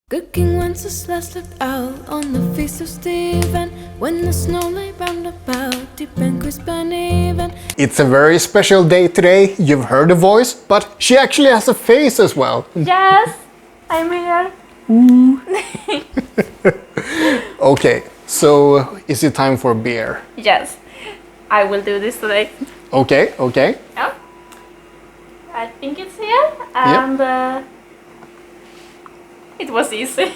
Good King Wenceslas looked out on the feast of Stephen, when the snow lay round about, deep and crisp and even. It's a very special day today. You've heard the voice, but she actually has a face as well. Yes, I'm here. Okay, so is it time for beer? Yes, I will do this today. Okay, okay. Yeah. I think it's here, and it was easy.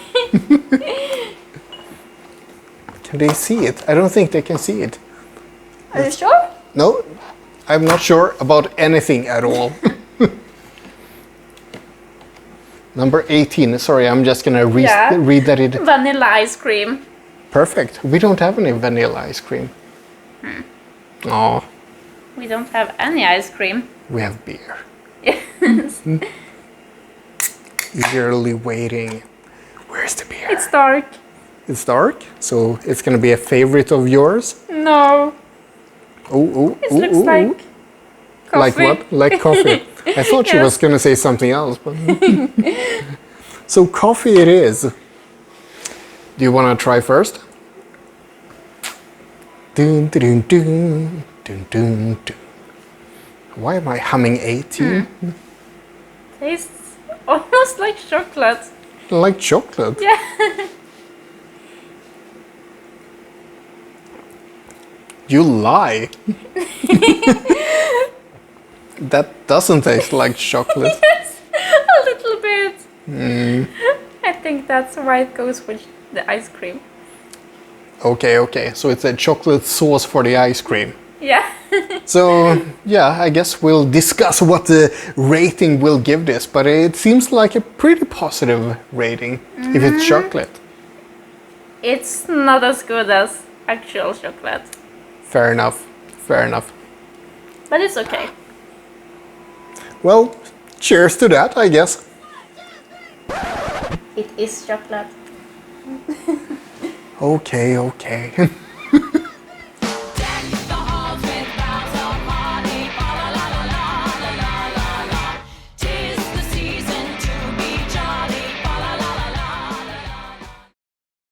Can they see it? I don't think they can see it. Are you sure? No, I'm not sure about anything at all. Number 18. Sorry, I'm just gonna read that it. Vanilla ice cream. Perfect. We don't have any vanilla ice cream. Oh, We don't have any ice cream. we have beer. Yes. Eagerly waiting. Where's the beer? It's dark. It's dark, so it's gonna be a favorite of yours. No. Oh, It looks like coffee. Like what? Like coffee. I thought she was gonna say something else, but so coffee it is. Do you wanna try first? Dun, dun, dun, dun, dun, dun. Why am I humming 18? Tastes almost like chocolate. Like chocolate. Yeah. You lie. That doesn't taste like chocolate. Yes, a little bit. I think that's why it goes with the ice cream. Okay, okay. So it's a chocolate sauce for the ice cream. Yeah. So, yeah, I guess we'll discuss what the rating will give this, but it seems like a pretty positive rating if it's chocolate. It's not as good as actual chocolate, Fair enough, fair enough. but it's okay. Well, cheers to that, I guess. It is chocolate. Okay, okay.